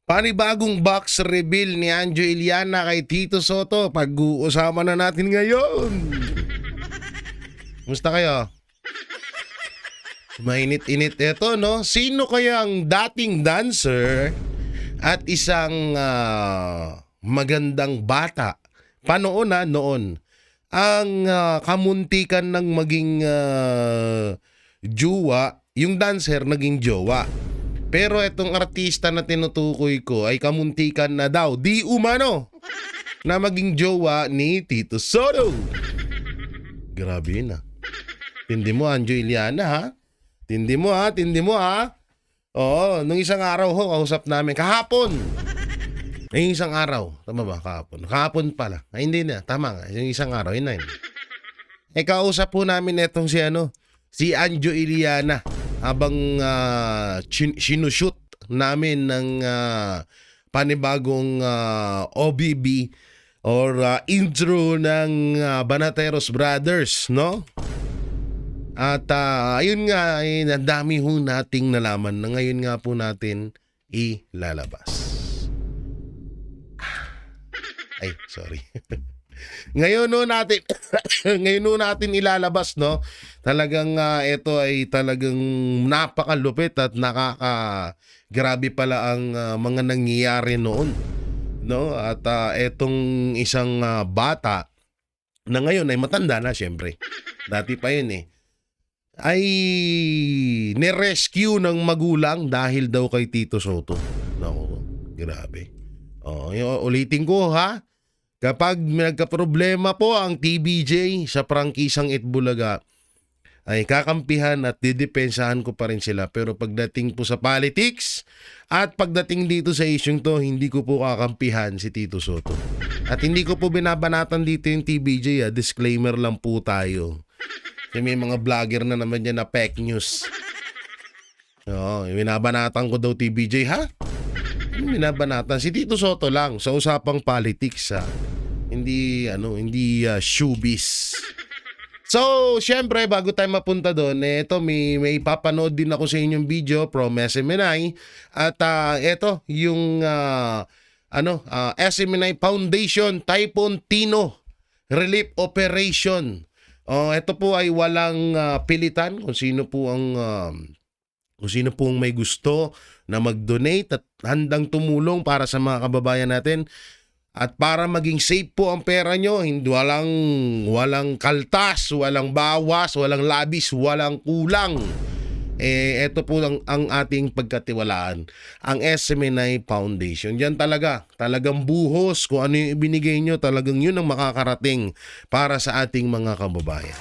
Panibagong box reveal ni Anjo Iliana kay Tito Soto. Pag-uusapan na natin ngayon. Musta kayo? Mainit-init ito, no? Sino kaya ang dating dancer at isang magandang bata? Panoon noon. Ang kamuntikan ng maging jowa, yung dancer naging jowa. Pero itong artista na tinutukoy ko ay kamuntikan na daw, di umano, na maging jowa ni Tito Soto. Grabe na. Tindi mo, Anjo Iliana, ha? Tindi mo, ha? Tindi mo, ha? Oo, nung isang araw ho, kausap namin. Kahapon. Yung isang araw. Tama ba? Kahapon. Kahapon pala. Ay, hindi na. Tama nga. Yung isang araw. Yun na yun. Kausap po namin itong si Anjo Iliana. Habang sinushoot namin ng panibagong OBB or intro ng Banateros Brothers, no? At ayun nga, ang dami ho nating nalaman na ngayon nga po natin ilalabas. Ay, sorry. Ngayon natin ilalabas, no? Talagang ito ay talagang napakalupit at grabe pala ang mga nangyayari noon, no? At etong isang bata na ngayon ay matanda na, syempre. Dati pa yun ay nirescue ng magulang dahil daw kay Tito Soto. Naku, grabe. Ulitin ko, ha? Kapag nagka-problema po ang TBJ sa prangkisang Itbulaga, ay kakampihan at didepensahan ko pa rin sila. Pero pagdating po sa politics at pagdating dito sa isyong to, hindi ko po kakampihan si Tito Soto. At hindi ko po binabanatan dito yung TBJ. Disclaimer lang po tayo. Kasi may mga vlogger na naman yan na fake news. Binabanatan ko daw TBJ, ha? Binabanatan si Tito Soto lang sa usapang politics, ha? Hindi showbiz. So, syempre bago tayo mapunta doon, ito may papanood din ako sa inyong video from SMNI at ito yung SMNI Foundation Typhoon Tino Relief Operation. Ito po ay walang pilitan kung sino po ang may gusto na mag-donate at handang tumulong para sa mga kababayan natin. At para maging safe po ang pera nyo, hindi walang kaltas, walang bawas, walang labis, walang kulang. Ito po ang ating pagkatiwalaan, ang SMNI Foundation. Yan talagang buhos kung ano yung ibinigay nyo, talagang yun ang makakarating para sa ating mga kababayan.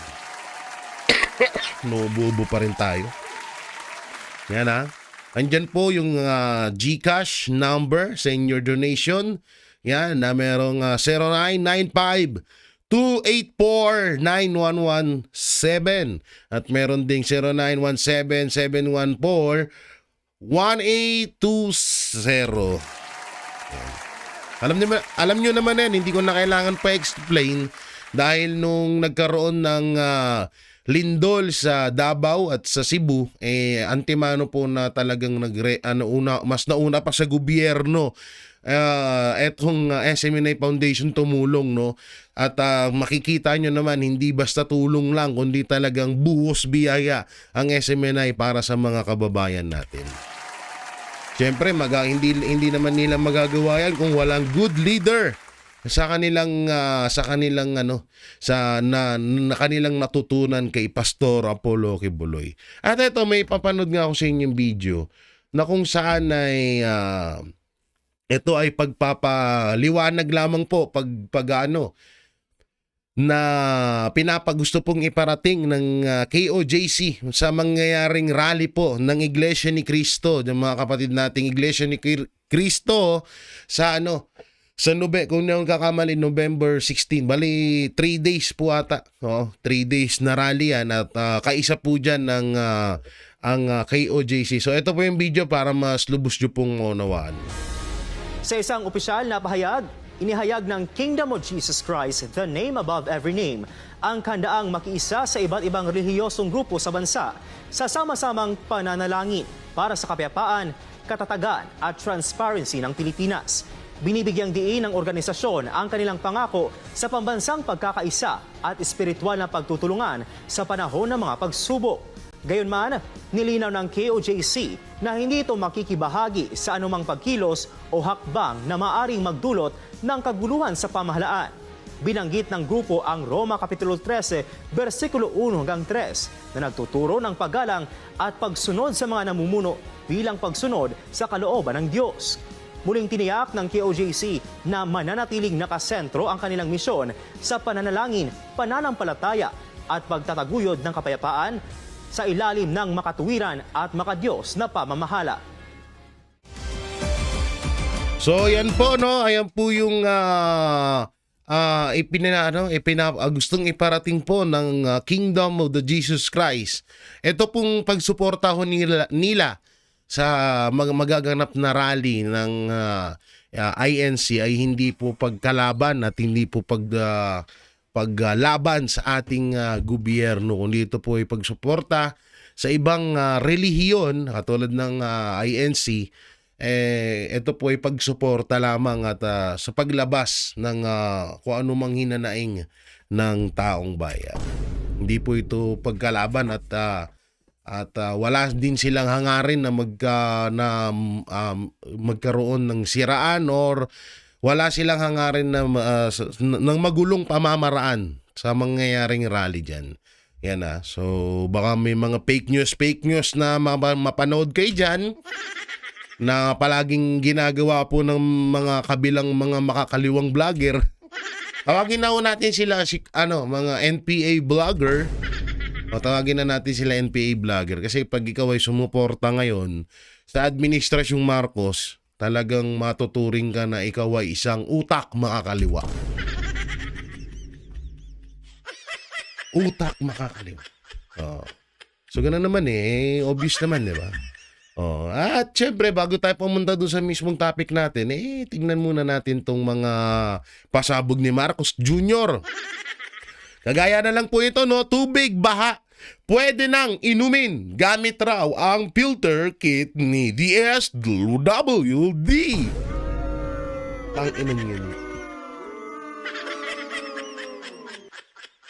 Nububo pa rin tayo. Yan, ha. Andyan po yung GCash number sa your donation. Yan, na merong 0995-284-9117 at meron ding 0917-714-1820. Alam nyo naman yan, hindi ko na kailangan pa explain dahil nung nagkaroon ng lindol sa Davao at sa Cebu, antimano po na talagang mas nauna pa sa gobyerno etong SMNI Foundation tumulong, no? At makikita nyo naman, hindi basta tulong lang, kundi talagang buhos biyaya ang SMNI para sa mga kababayan natin. Siyempre, hindi naman nila magagawa yan kung walang good leader sa kanilang kanilang natutunan kay Pastor Apollo Kibuloy. At ito, may papanood nga ako sa inyong video na kung saan ay ito ay pagpapaliwanag lamang po na pinapagusto pong iparating ng KOJC sa mangyayaring rally po ng Iglesia ni Cristo, ng mga kapatid nating Iglesia ni Cristo sa kung hindi ako kakamali, November 16. Bali 3 days po ata. 3 days na rally yan at kaisa po dyan ng ang KOJC. So ito po yung video para mas lubos nyo pong maunawaan. Sa isang opisyal na pahayag, inihayag ng Kingdom of Jesus Christ, the name above every name, ang kandaang makiisa sa iba't ibang relihiyosong grupo sa bansa sa sama-samang pananalangin para sa kapayapaan, katatagan at transparency ng Pilipinas. Binibigyang diin ng organisasyon ang kanilang pangako sa pambansang pagkakaisa at espiritual na pagtutulungan sa panahon ng mga pagsubok. Gayunman, nilinaw ng KOJC na hindi ito makikibahagi sa anumang pagkilos o hakbang na maaring magdulot ng kaguluhan sa pamahalaan. Binanggit ng grupo ang Roma Kapitulo 13, versikulo 1 hanggang 3 na nagtuturo ng paggalang at pagsunod sa mga namumuno bilang pagsunod sa kalooban ng Diyos. Muling tiniyak ng KOJC na mananatiling nakasentro ang kanilang misyon sa pananalangin, pananampalataya at pagtataguyod ng kapayapaan sa ilalim ng makatuwiran at makadiyos na pamamahala. So yan po, no, ayan po yung gustong iparating po ng Kingdom of the Jesus Christ. Ito pong pagsuporta ho nila sa magaganap na rally ng INC ay hindi po pagkalaban at hindi po paglaban sa ating gobyerno, kundi ito po ay pagsuporta sa ibang relihiyon katulad ng INC. Ito po ay pagsuporta lamang at sa paglabas ng kung anumang hinanaing ng taong bayan. Hindi po ito pagkalaban at wala din silang hangarin na magkaroon ng siraan or wala silang hangarin na ng magulong pamamaraan sa mangyayaring rally dyan. Yan na. So baka may mga fake news na mapanood kayo dyan na palaging ginagawa po ng mga kabilang mga makakaliwang vlogger. Tawagin na natin sila mga NPA vlogger. O tawagin na natin sila NPA vlogger kasi pag ikaw ay sumuporta ngayon sa Administrasyong Marcos, talagang matuturing ka na ikaw ay isang utak makakaliwa. Utak makakaliwa. Oh. So ganun naman obvious naman, di ba? Oh, at syempre bago tayo pumunta doon sa mismong topic natin, tingnan muna natin tong mga pasabog ni Marcos Jr. Kagaya na lang po ito, no? Tubig, baha. Pwede nang inumin gamit raw ang filter kit ni DSWD. Ang inom yun.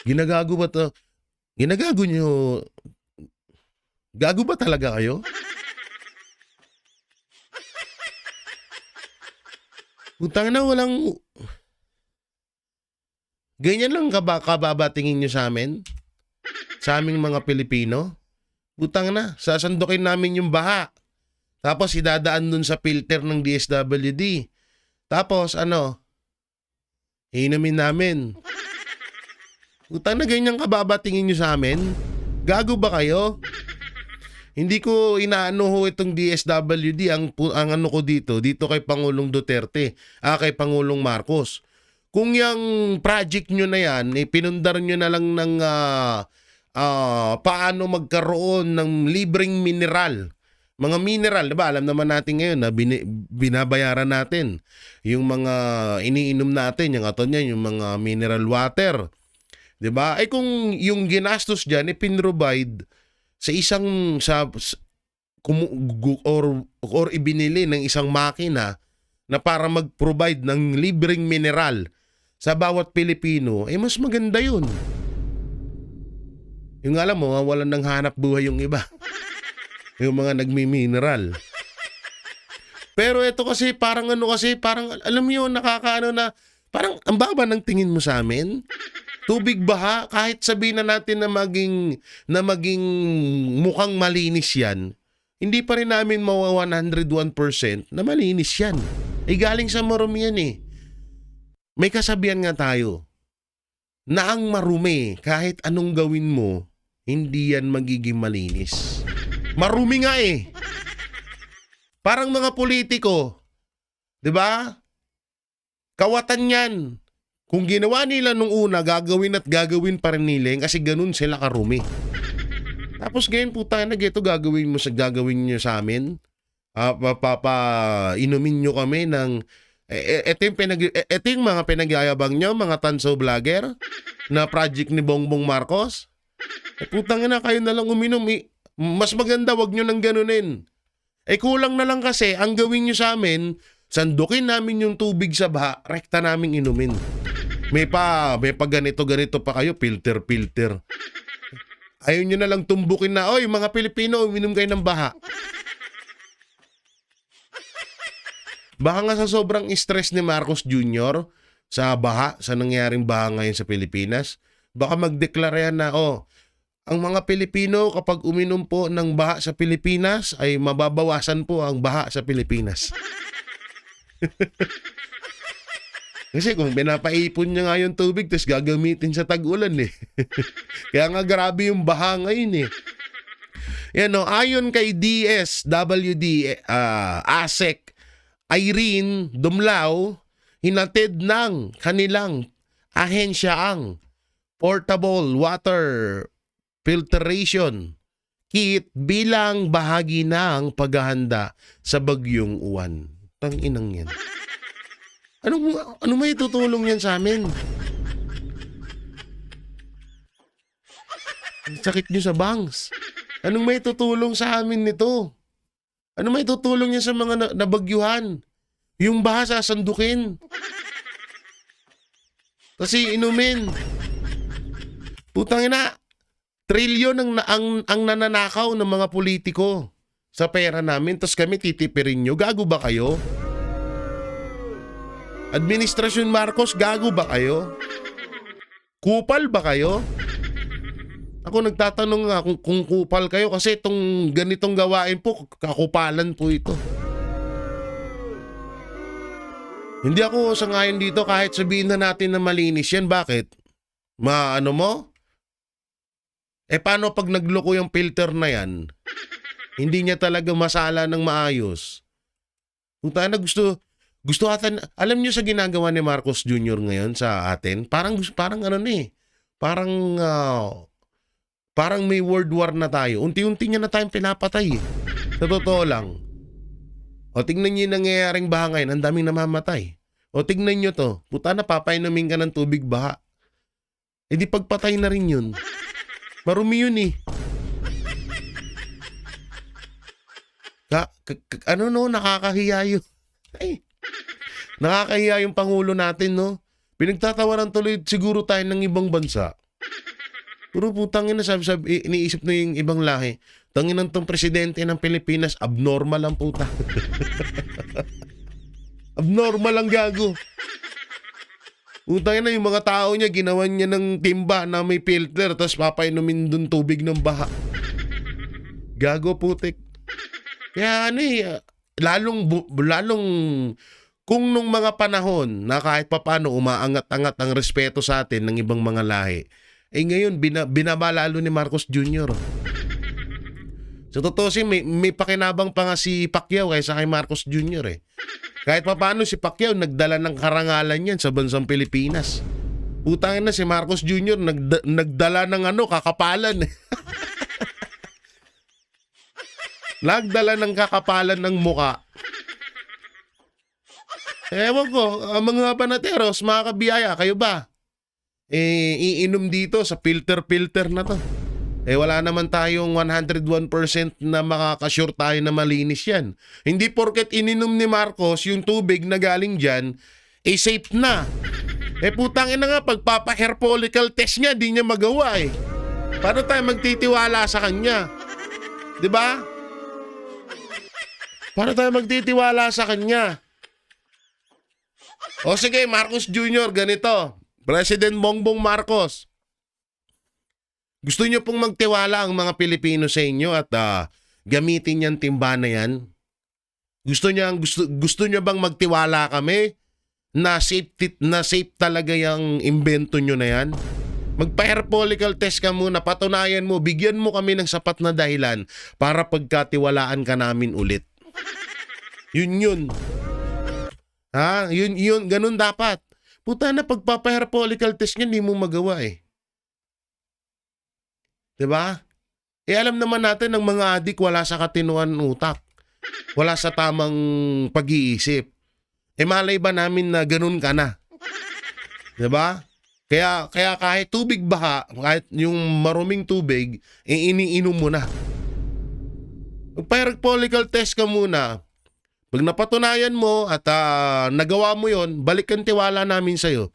Ginagago ba to? Ginagago nyo? Gago ba talaga kayo? Utang na walang... Ganyan lang kababatingin nyo sa amin? Sa aming mga Pilipino? Utang na, sasandukin namin yung baha. Tapos idadaan dun sa filter ng DSWD. Tapos inumin namin. Utang na ganyan kababatingin nyo sa amin? Gago ba kayo? Hindi ko inaano ho itong DSWD ang ano ko dito kay Pangulong Duterte, kay Pangulong Marcos. Kung yung project nyo na yan, pinundar nyo na lang ng paano magkaroon ng libreng mineral. Mga mineral, diba? Alam naman natin ngayon na binabayaran natin yung mga iniinom natin, yung aton yan, yung mga mineral water. Diba? Ay kung yung ginastos dyan, pinrovide sa isang or ibinili ng isang makina na para mag-provide ng libreng mineral sa bawat Pilipino, mas maganda yun. Yung alam mo, walang nang hanap buhay yung iba. Yung mga nagmi-mineral. Pero ito kasi parang alam mo yun, nakakaano na, parang ang baba ng tingin mo sa amin. Tubig baha, kahit sabihin na natin na maging mukhang malinis yan, hindi pa rin namin mawa 101% na malinis yan. Galing sa marumi yan May kasabihan nga tayo, na ang marumi, kahit anong gawin mo, hindi yan magiging malinis. Marumi nga Parang mga politiko, di ba? Kawatan yan. Kung ginawa nila nung una, gagawin pa rin nila kasi ganun sila karumi. Tapos ngayon ito gagawin nyo sa amin. Inumin nyo kami ng ito yung mga pinagyayabang nyo, mga tanso vlogger na project ni Bongbong Marcos. Putang na, kayo na lang uminom. Mas maganda, wag nyo nang ganunin. Kulang na lang kasi, ang gawin nyo sa amin, sandukin namin yung tubig sa baha, rekta naming inumin. May pa ganito pa kayo, filter. Ayaw nyo na lang tumbukin na, oy mga Pilipino, uminom kayo ng baha. Baka nga sa sobrang stress ni Marcos Jr. sa baha, sa nangyaring baha ngayon sa Pilipinas, baka magdeklara yan na, ang mga Pilipino kapag uminom po ng baha sa Pilipinas ay mababawasan po ang baha sa Pilipinas. Kasi kung pinapaipon niya nga yung tubig tapos gagamitin sa tag-ulan Kaya nga grabe yung baha ngayon Yan ayon kay DSWD ASEC Irene Dumlao, hinatid ng kanilang ahensya ang portable water filtration kit bilang bahagi ng paghahanda sa bagyong Uwan. Tanginang yan. Ano may tutulong yan sa amin? Ang sakit nyo sa bangs. Anong may tutulong sa amin nito? Ano may tutulong yan sa mga nabagyuhan? Yung baha sasandukin. Kasi inumin. Putang ina. Trilyon ang nananakaw ng mga politiko sa pera namin, tapos kami titipirin nyo. Gago ba kayo? Administrasyon Marcos, gago ba kayo? Kupal ba kayo? Ako nagtatanong nga kung kupal kayo kasi itong ganitong gawain po, kakupalan po ito. Hindi ako sangayon dito kahit sabihin na natin na malinis yan. Bakit? Maano mo? Paano pag nagloko yung filter na yan? Hindi niya talaga masala ng maayos. Kung tayo na gusto atin, alam niyo sa ginagawa ni Marcos Jr. ngayon sa atin, parang ano parang may world war na tayo. Unti-unti niya na tayong pinapatay Sa totoo lang. Tingnan niyo yung nangyayaring baha ngayon, ang daming namamatay. Tingnan niyo to, puta na papainumin ka ng tubig baha. Di pagpatay na rin yun. Marumi yun nakakahiya yun. Nakakahiya yung Pangulo natin, no? Pinagtatawanan tuloy siguro tayo ng ibang bansa. Puro putang ina, sabi, iniisip na yung ibang lahi. Tangin ng tong presidente ng Pilipinas, abnormal ang puta. Abnormal ang gago. Utang na yung mga tao niya, ginawan niya ng timba na may filter tapos papainumin dun tubig ng baha. Gago putik. Kaya lalong kung nung mga panahon na kahit papano umaangat-angat ang respeto sa atin ng ibang mga lahi, ngayon binaba lalo ni Marcos Jr. So totoo may pakinabang pa nga si Pacquiao kaysa kay Marcos Jr. Kahit papaano si Pacquiao nagdala ng karangalan yan sa bansang Pilipinas. Utangin na si Marcos Jr. nagdala ng kakapalan. Nagdala ng kakapalan ng muka. Ewan ko, mga panateros, mga kabiyaya, kayo ba? Iinom dito sa filter na to. Wala naman tayong 101% na makakasure tayo na malinis yan. Hindi porket ininom ni Marcos yung tubig na galing dyan, safe na. Putangin na nga, pagpapa-hair follicle test niya, di niya magawa Paano tayo magtitiwala sa kanya? Diba? Paano tayo magtitiwala sa kanya? Sige, Marcos Jr., ganito. President Bongbong Marcos. Gusto nyo pong magtiwala ang mga Pilipino sa inyo at gamitin yung timba na yan? Gusto nyo bang magtiwala kami na safe talaga yung invento nyo na yan? Magpa-hair follicle test ka muna, patunayan mo, bigyan mo kami ng sapat na dahilan para pagkatiwalaan ka namin ulit. Yun. Yun, ganun dapat. Puta na, pagpapa-hair follicle test nyo, hindi mo magawa Diba? Alam naman natin ng mga adik wala sa katinuan utak. Wala sa tamang pag-iisip. Malay ba namin na ganun ka na? Diba? Kaya kahit tubig baha, kahit yung maruming tubig, iniinom mo na. Magpa-hair follicle test ka muna. Pag napatunayan mo at nagawa mo yon, balik ang tiwala namin sa'yo.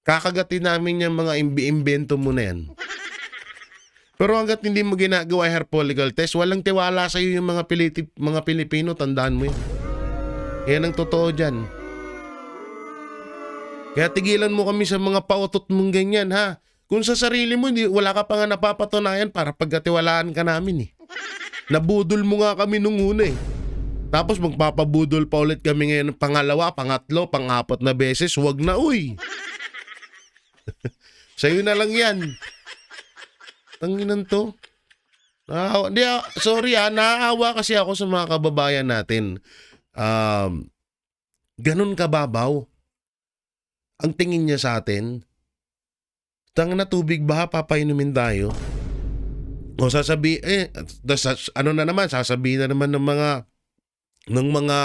Kakagatin namin yung mga imbento mo na yan. Pero hanggat hindi mo ginagawa hair follicle test, walang tiwala sa'yo yung mga Pilipino, tandaan mo yan. Yan ang totoo dyan. Kaya tigilan mo kami sa mga pautot mong ganyan, ha? Kung sa sarili mo, wala ka pa nga napapatunayan para pagkatiwalaan ka namin, eh. Nabudol mo nga kami nung una, eh. Tapos magpapabudol pa ulit kami ngayon ng pangalawa, pangatlo, pang-apat na beses. Huwag na, uy. Sa'yo na lang yan. Tanginan to. Sorry, naaawa kasi ako sa mga kababayan natin. Ganun kababaw ang tingin niya sa atin. Tangina, tubig ba papainumin tayo? O sasabihin sasabihin na naman ng mga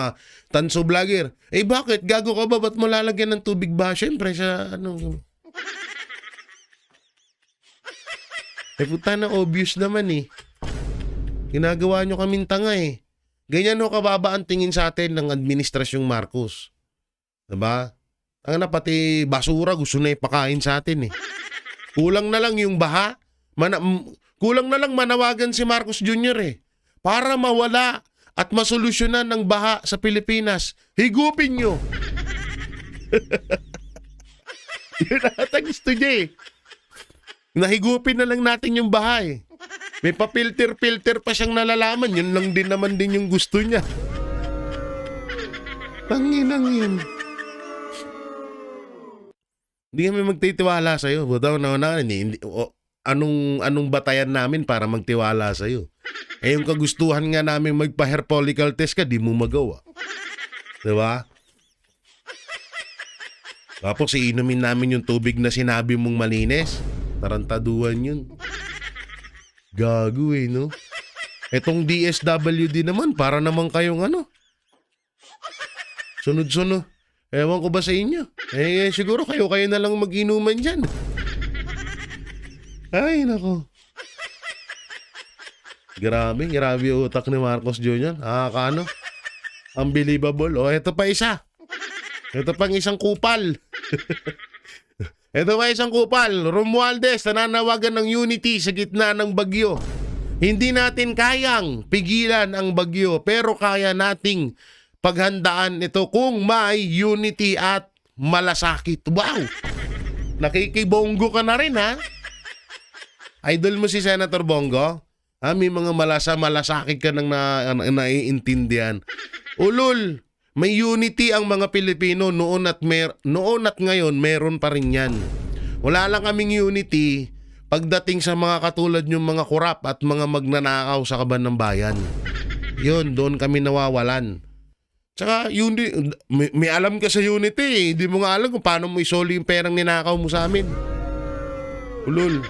tanso vlogger. Bakit? Gago ka ba? Ba't mo lalagyan ng tubig ba? Siyempre sa puta na, obvious naman, eh. Ginagawa nyo kaming tanga, eh. Ganyan ho kababa ang tingin sa atin ng Administrasyong Marcos. Diba? Ang pati basura gusto na ipakain sa atin, eh. Kulang na lang yung baha. Kulang na lang manawagan si Marcos Jr., eh. Para mawala at masolusyonan ng baha sa Pilipinas. Higupin nyo. Yun ata gusto niya, eh. Nahigupin na lang natin yung baha, eh. May pa-filter pa siyang nalalaman. Yun lang din naman din yung gusto niya. Tanginang yun. Hindi kami magtitiwala sa'yo. Anong batayan namin para magtiwala sa'yo? Yung kagustuhan nga namin magpa-hair follicle test ka, di mo magawa. Diba? Tapos iinumin namin yung tubig na sinabi mong malinis. Tarantaduhan yun. Gago, eh, no? Etong DSWD naman, para naman kayong sunod-sunod. Ewan ko ba sa inyo? Siguro kayo na lang mag-inuman dyan. Ay, nako. Grabe utak ni Marcos Jr. Unbelievable. Ito pa isa. Ito pang isang kupal. Ito pa isang kupal. Romualdez, nananawagan ng unity sa gitna ng bagyo. Hindi natin kayang pigilan ang bagyo, pero kaya nating paghandaan ito kung may unity at malasakit. Wow! Nakikibonggo ka na rin, ha? Idol mo si Senator Bongo? May mga malasakit ka nang naiintindihan. Ulol! May unity ang mga Pilipino noon at ngayon, meron pa rin yan. Wala lang kaming unity pagdating sa mga katulad yung mga kurap at mga magnanakaw sa kaban ng bayan. Yun, doon kami nawawalan. Tsaka, may alam ka sa unity, eh. Hindi mo nga alam kung paano mo isoli yung perang ninakaw mo sa amin. Ulol.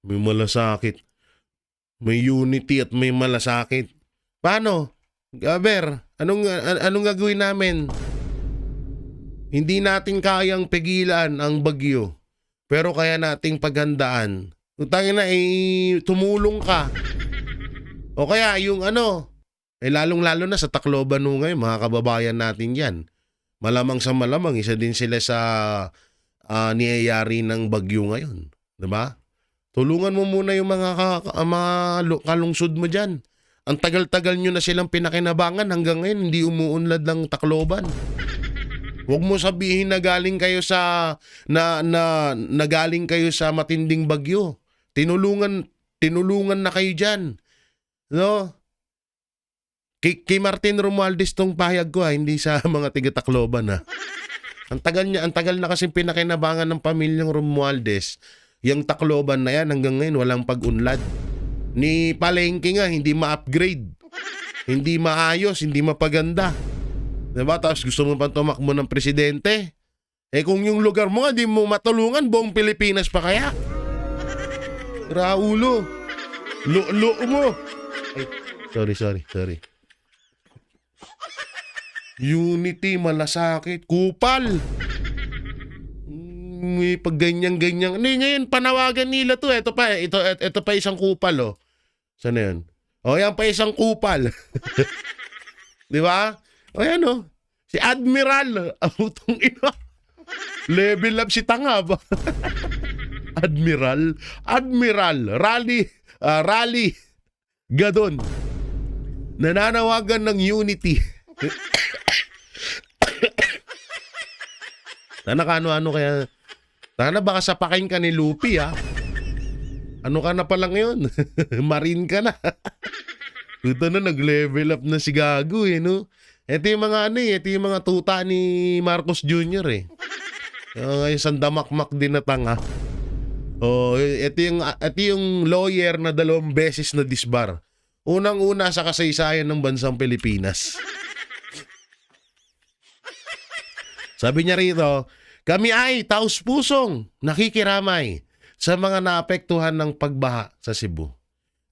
May malasakit. May unity at may malasakit. Paano? Gaber, anong gagawin namin? Hindi natin kayang pigilan ang bagyo. Pero kaya nating paghandaan. Kung tayo na, tumulong ka. O kaya yung lalong-lalo na sa Tacloban ngayon, mga kababayan natin yan. Malamang sa malamang, isa din sila sa niyayari ng bagyo ngayon. Diba? Tulungan mo muna yung mga kalungsod mo dyan. Ang tagal-tagal nyo na silang pinakinabangan hanggang ngayon hindi umuunlad ng Tacloban. Huwag mo sabihin na galing kayo sa nagaling kayo sa matinding bagyo. Tinulungan na kayo dyan. No? Kay Martin Romualdez tong pahayag ko, hindi sa mga tiga Tacloban, ha. Ang tagal na kasi pinakinabangan ng pamilyang Romualdez. Yung Tacloban na yan hanggang ngayon walang pag-unlad. Ni Palengke nga hindi ma-upgrade. Hindi maayos, hindi mapaganda. Diba? Tapos gusto mo pa tumakbo ng presidente. Kung yung lugar mo nga di mo matulungan, buong Pilipinas pa kaya? Raulo. Lo mo. Ay, sorry. Unity, malasakit, kupal. may pag ganyan-ganyan. Ngayon, panawagan nila to. Ito pa isang kupal, oh. Saan na yun? O, yan pa isang kupal. Di ba? O, yan, oh. Si Admiral. Abutong ina. Level up si tanga ba? Admiral. Rally. Gadon. Nananawagan ng unity. Sana ano kaya. Sana baka sapakin ka ni Lupi, ha? Ano ka na pala ngayon? Marine ka na. Ito na, nag-level up na si Gago, eh, no? Ito yung mga ito yung mga tuta ni Marcos Jr., eh. Yung sandamakmak din na tanga. Oh, ito yung lawyer na 2 beses na disbar. Unang-una sa kasaysayan ng bansang Pilipinas. Sabi niya rito, kami ay taus-pusong nakikiramay sa mga naapektuhan ng pagbaha sa Cebu.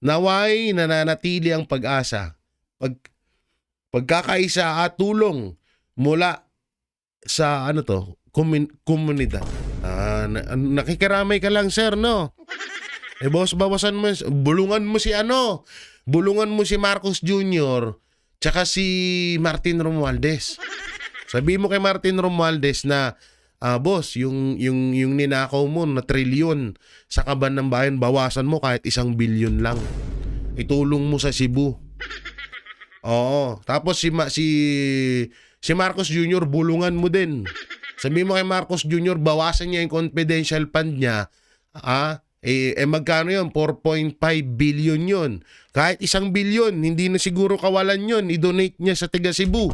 Naway nananatili ang pag-asa, pagkakaisa at tulong mula sa komunidad. Nakikiramay ka lang, sir, no? Bawasan mo, bulungan mo si Marcos Jr. tsaka si Martin Romualdez. Sabi mo kay Martin Romualdez na, boss, yung ninakaw mo na trilyon sa kaban ng bayan, bawasan mo kahit 1 bilyon lang. Itulong mo sa Cebu. Oo. Tapos si Marcos Jr. bulungan mo din. Sabi mo kay Marcos Jr. bawasan niya yung confidential fund niya. Magkano yun? 4.5 billion yun. Kahit 1 bilyon, hindi na siguro kawalan yun. I-donate niya sa taga Cebu.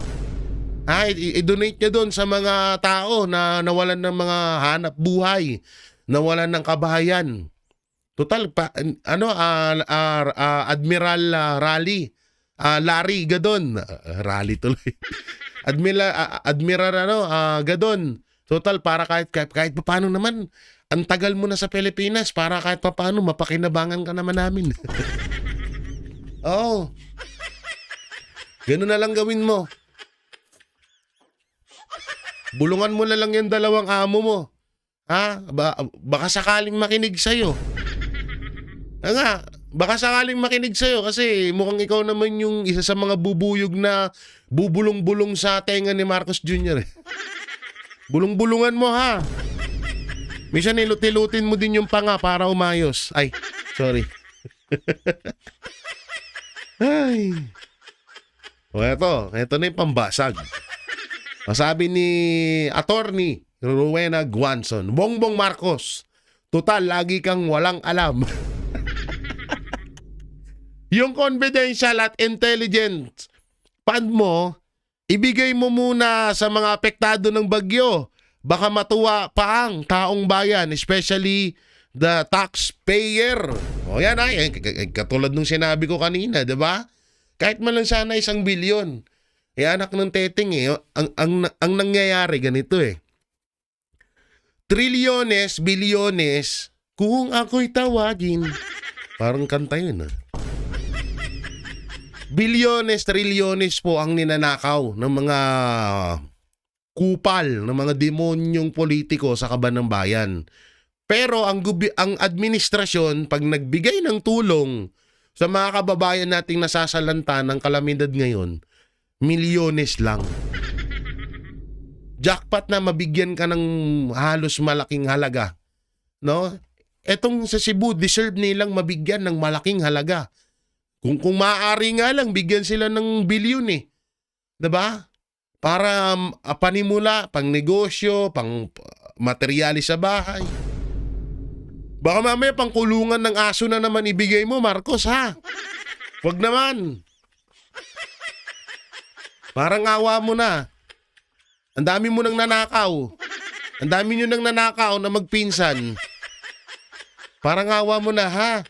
I-donate niya doon sa mga tao na nawalan ng mga hanap buhay, nawalan ng kabahayan. Total Admiral Larry Gadon. Rally tuloy. Admiral Gadon. Total para kahit paano naman ang tagal mo na sa Pilipinas para kahit paano mapakinabangan ka naman namin. Oh. Ganun na lang gawin mo. Bulungan mo na lang yung 2 amo mo. Baka sakaling makinig sa'yo. Baka sakaling makinig sa'yo kasi mukhang ikaw naman yung isa sa mga bubuyog na bubulong-bulong sa tenga ni Marcos Jr. Bulong-bulungan mo, ha. Minsan nilutin mo din yung panga para umayos. Ay, sorry. Ay. O eto na yung pambasag. Sabi ni Attorney Rowena Guanzon, Bongbong Marcos, total lagi kang walang alam. Yung confidential at intelligence fund mo, ibigay mo muna sa mga apektado ng bagyo. Baka matuwa pa ang taong bayan, especially the taxpayer. O yan ay, katulad nung sinabi ko kanina, di ba? Kahit man lang sana 1 bilyon. Anak ng teteng ang nangyayari ganito eh. Trilyones, bilyones, kung ako'y tawagin. Parang kanta yun, ah. Bilyones, trilyones po ang ninanakaw ng mga kupal, ng mga demonyong politiko sa kaban ng bayan. Pero ang administrasyon, pag nagbigay ng tulong sa mga kababayan nating nasasalanta ng kalamidad ngayon, milyones lang. Jackpot na mabigyan ka ng halos malaking halaga. No? Etong sa Cebu, deserve nilang mabigyan ng malaking halaga. Kung maaari nga lang, bigyan sila ng bilyon eh. Diba? Para panimula, pang negosyo, pang materyales sa bahay. Baka mamaya pang kulungan ng aso na naman ibigay mo, Marcos, ha? Wag naman. Parang awa mo na. Ang dami mo nang nanakaw. Ang dami nyo nang nanakaw na magpinsan. Parang awa mo na, ha?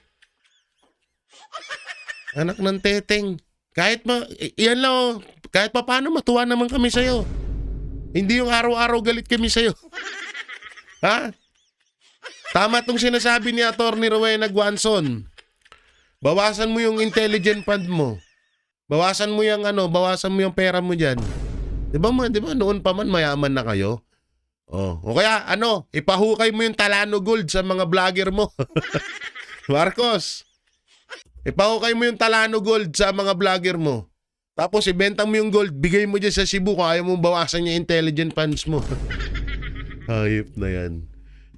Anak ng teteng. Kahit yan lang, kahit pa paano matuwa naman kami sa'yo. Hindi yung araw-araw galit kami sa'yo. Ha? Tama tong sinasabi ni Atty. Rowena Guanzon. Bawasan mo yung intelligent fund mo. Bawasan mo yung bawasan mo yung pera mo diyan. 'Di ba noon pa man mayaman na kayo? Oh, o kaya ipahukay mo yung Talano Gold sa mga vlogger mo. Marcos, ipahukay mo yung Talano Gold sa mga vlogger mo. Tapos ibenta mo yung gold, bigay mo dyan sa Cebu kung ayaw mo bawasan yung intelligent funds mo. Hayop na yan.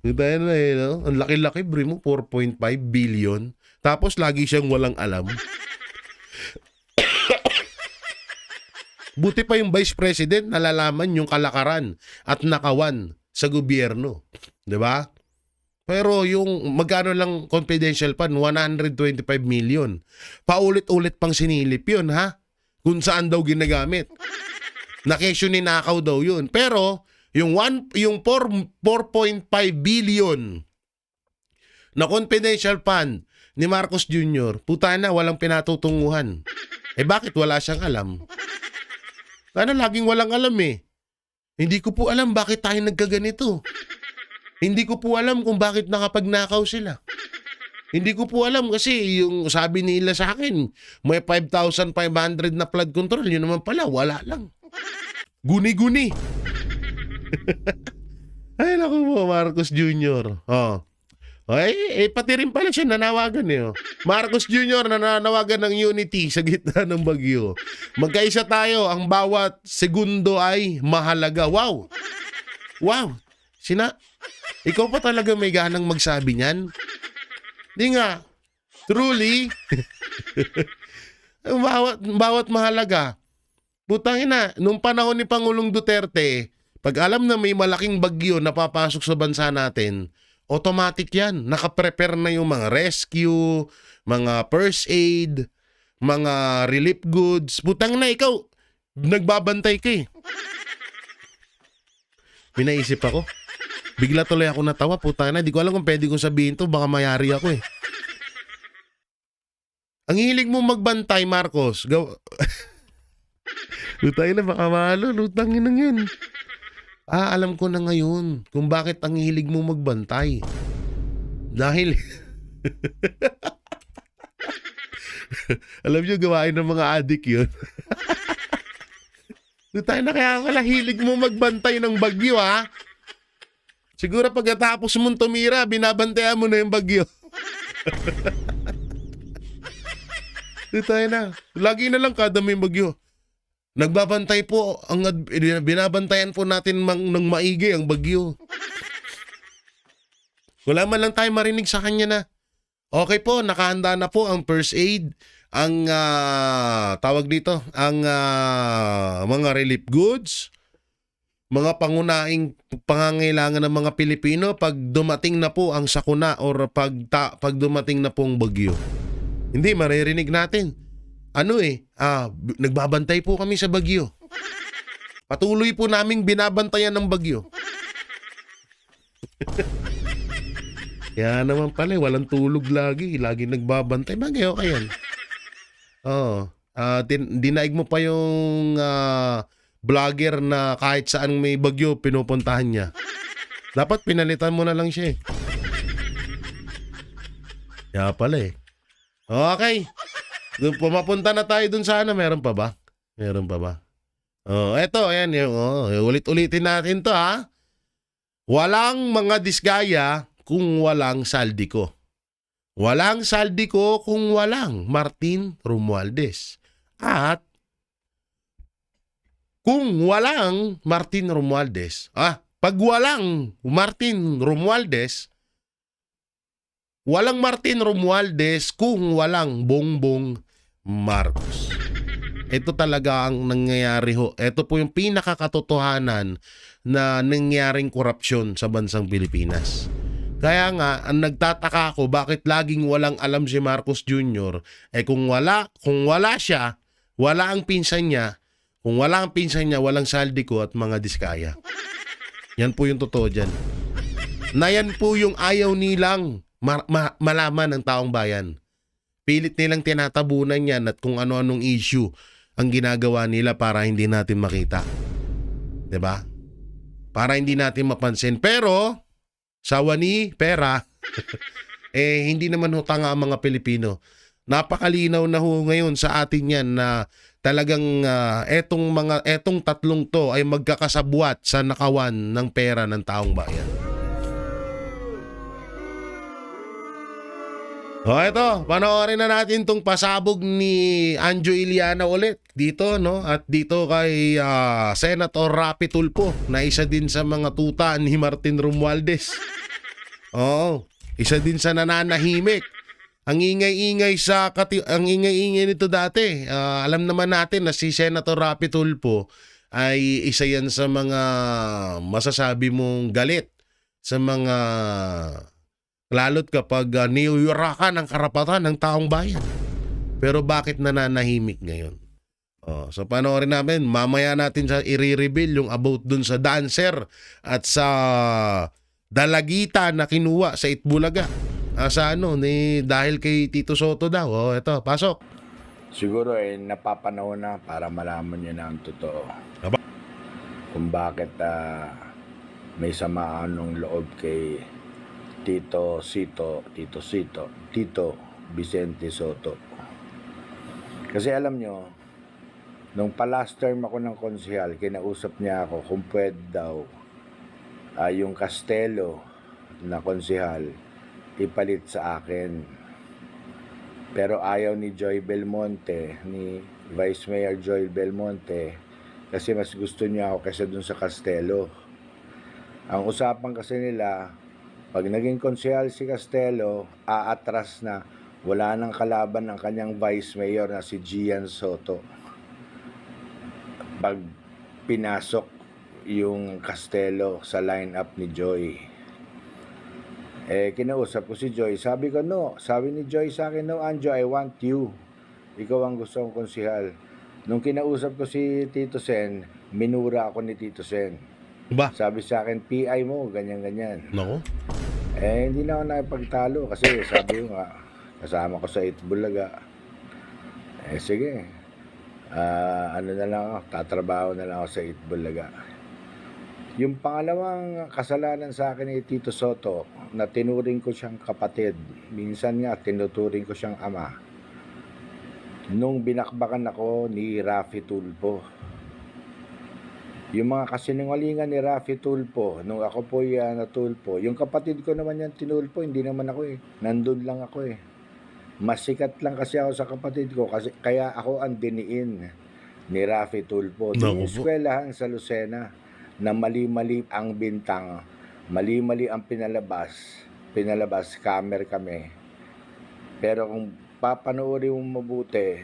Tayo na no? Ang laki-laki, bro mo, 4.5 billion. Tapos lagi siyang walang alam. Buti pa yung Vice President nalalaman yung kalakaran at nakawan sa gobyerno. 'Di ba? Pero yung magkano lang confidential fund, 125 million. Paulit-ulit pang sinilip yun, ha? Kung saan daw ginagamit. Nakesyo ninakaw daw yun. Pero yung 4.5 billion na confidential fund ni Marcos Jr., puta na, walang pinatutunguhan. Bakit wala siyang alam? Sana laging walang alam eh. Hindi ko po alam bakit tayo nagkaganito. Hindi ko po alam kung bakit nakapagnakaw sila. Hindi ko po alam kasi yung sabi nila sa akin, may 5,500 na flood control. Yun naman pala, wala lang. Guni-guni. Ay, naku mo, Marcos Jr. Oh. Pati rin pala siya nanawagan eh. Marcos Jr. nananawagan ng unity sa gitna ng bagyo. Magkaisa tayo, ang bawat segundo ay mahalaga. Wow! Wow! Ikaw pa talaga may ganang magsabi niyan? Di nga. Truly. bawat mahalaga. Putangin na, nung panahon ni Pangulong Duterte, pag alam na may malaking bagyo na papasok sa bansa natin, automatic yan. Nakaprepare na yung mga rescue, mga first aid, mga relief goods. Putang na ikaw, nagbabantay ka eh. Pinaisip ako. Bigla tuloy ako natawa. Putang na, di ko alam kung pwede kong sabihin to. Baka mayari ako eh. Ang hilig mo magbantay, Marcos. Putang na, baka malo. Lutangin na yun. Alam ko na ngayon kung bakit ang hilig mo magbantay. Dahil, alam nyo, gawain ng mga adik yun. Tayo na kaya wala hilig mo magbantay ng bagyo, ha? Siguro pagkatapos mong tumira, binabantayan mo na yung bagyo. Tayo na. Lagi na lang kada may bagyo. Nagbabantay po, binabantayan po natin ng maigi ang bagyo. Wala man lang tayo marinig sa kanya na, okay po, nakahanda na po ang first aid, ang tawag dito, ang mga relief goods, mga pangunahing pangangailangan ng mga Pilipino pag dumating na po ang sakuna or pag dumating na po ang bagyo. Hindi, maririnig natin. Nagbabantay po kami sa bagyo. Patuloy po naming binabantayan ng bagyo. Kaya naman pala, walang tulog lagi. Lagi nagbabantay. Bagay, okay yan. Dinaig mo pa yung vlogger na kahit saan may bagyo, pinupuntahan niya. Dapat pinalitan mo na lang siya eh. Kaya pala eh. Okay. Pumapunta na tayo dun sana. Meron pa ba? Meron pa ba? Eto, ayan. Ulit-ulitin natin to, ha? Walang mga disgaya kung walang saldiko. Walang saldiko kung walang Martin Romualdez. At kung walang Martin Romualdez, pag walang Martin Romualdez, walang Martin Romualdez kung walang Bongbong Marcos. Ito talaga ang nangyayari ho. Ito po yung pinakakatotohanan na nangyaring korupsyon sa bansang Pilipinas. Kaya nga, ang nagtataka ako bakit laging walang alam si Marcos Jr. Kung wala siya, wala ang pinsan niya. Kung wala ang pinsan niya, walang saldiko at mga diskaya. Yan po yung totoo dyan. Na yan po yung ayaw nilang malaman ng taong bayan. Pilit nilang tinatabunan yan at kung ano-anong issue ang ginagawa nila para hindi natin makita. 'Di ba? Para hindi natin mapansin. Pero, sawa ni pera, hindi naman ho tanga ang mga Pilipino. Napakalinaw na ho ngayon sa atin yan na talagang etong tatlong to ay magkakasabwat sa nakawan ng pera ng taong bayan. O eto, panoorin na natin tong pasabog ni Anjo Iliana ulit dito, no? At dito kay Senator Rapi Tulfo na isa din sa mga tuta ni Martin Romualdez. Oo, isa din sa nananahimik. Ang ingay-ingay nito dati. Alam naman natin na si Senator Rapi Tulfo ay isa yan sa mga masasabi mong galit sa mga lalo't kapag niyuyurakan ang karapatan ng taong bayan. Pero bakit nananahimik ngayon? So panoorin namin, mamaya natin sa i-reveal yung about dun sa dancer at sa dalagita na kinuha sa Itbulaga. Dahil kay Tito Soto daw. Eto, pasok. Siguro napapanahon na para malaman niyo na ang totoo. Aba. Kung bakit may samaan ng loob kay Tito Vicente Soto. Kasi alam nyo, nung pa-last term ako ng konsehal, kinausap niya ako kung pwede daw yung Castelo na konsehal ipalit sa akin. Pero ayaw ni Joy Belmonte, ni Vice Mayor Joy Belmonte, kasi mas gusto niya ako kaysa dun sa Castelo. Ang usapan kasi nila, pag naging konsehal si Castelo, aatras na, wala nang kalaban ng kanyang Vice Mayor na si Gian Soto. Pag pinasok yung Castelo sa lineup ni Joy. Kinausap ko si Joy. Sabi ko, no. Sabi ni Joy sa akin, no, Anjo, I want you. Ikaw ang gusto kong konsehal. Nung kinausap ko si Tito Sen, minura ako ni Tito Sen. Ba? Sabi sa akin, PI mo, ganyan-ganyan. Nako. Hindi na ako nakipagtalo kasi sabi ko nga, kasama ko sa Itbulaga. Sige. Ano na lang ako, tatrabaho na lang ako sa Itbulaga. Yung pangalawang kasalanan sa akin ni Tito Soto, na tinuring ko siyang kapatid, minsan nga tinuturing ko siyang ama, nung binakbakan ako ni Rafi Tulfo. Yung mga kasinungalingan ni Rafi Tulfo, nung ako po natulpo, yung kapatid ko naman yan tinulpo, hindi naman ako nandun lang ako Mas sikat lang kasi ako sa kapatid ko, kasi kaya ako ang diniin ni Rafi Tulfo. Yung eskwelahan sa Lucena, na mali-mali ang bintang, mali-mali ang pinalabas, camera kami. Pero kung papanoorin mo mabuti,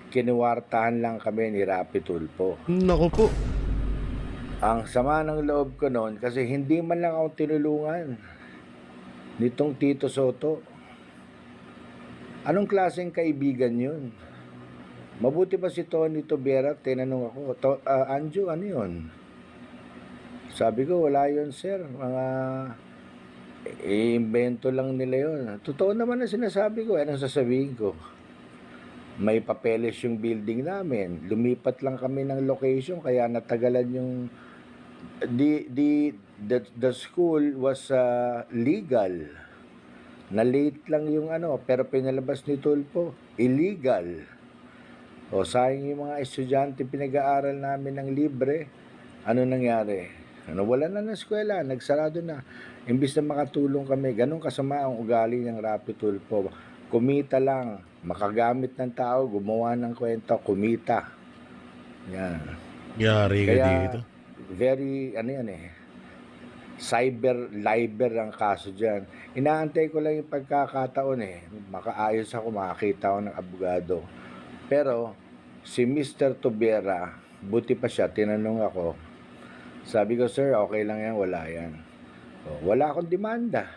kinuwartahan lang kami ni Rapi Tulfo. Nako po. Ang sama ng loob ko noon, kasi hindi man lang ako tinulungan nitong Tito Soto. Anong klaseng kaibigan yun? Mabuti pa si Tony Tobera, tinanong ako, Anjo, ano yun? Sabi ko, wala yun, sir. Mga i-invento lang nila yun. Totoo naman na sinasabi ko. Anong sasabihin ko? May papeles yung building namin. Lumipat lang kami ng location, kaya natagalan yung... The school was legal. Na-late lang yung pero pinalabas ni Tulfo. Illegal. O sayang yung mga estudyante pinag-aaral namin ng libre. Ano nangyari? Wala na ng eskwela, nagsarado na. Imbis na makatulong kami, ganun kasama ang ugali ng Rapi Tulfo. Kumita lang, makagamit ng tao, gumawa ng kwento, kumita. Yan. Yari ka dito. Very, cyber ang kaso dyan. Inaantay ko lang yung pagkakataon makaayos ako, makakita ako ng abogado. Pero, si Mr. Tobera, buti pa siya, tinanong ako, sabi ko, sir, okay lang yan, wala yan. Wala akong demanda.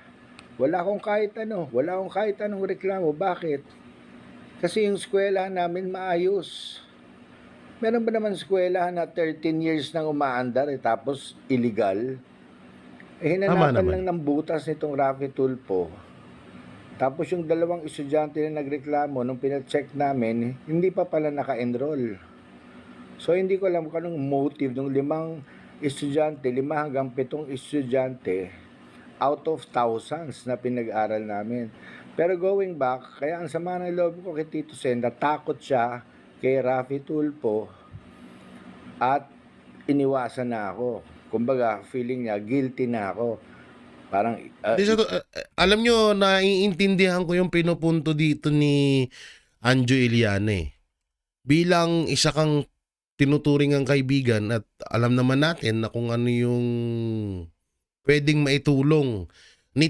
Wala akong kahit anong reklamo. Bakit? Kasi yung eskwela namin maayos. Meron ba naman eskwela na 13 years nang umaandar tapos illegal? Hinanapan lang ng butas nitong Rafi Tulfo. Tapos yung dalawang estudyante na nagreklamo, nung pinacheck namin, hindi pa pala naka-enroll. So hindi ko alam kung anong motive ng 5 hanggang 7 estudyante out of thousands na pinag-aral namin. Pero going back, kaya ang sama ng loob ko kay Tito Sen, natakot siya kay Rafi Tulfo at iniwasan na ako. Kumbaga, feeling niya, guilty na ako. Parang, Alam nyo, naiintindihan ko yung pinupunto dito ni Anjo Iliana eh. Bilang isa kang tinuturing ang kaibigan at alam naman natin na kung ano yung pwedeng maitulong ni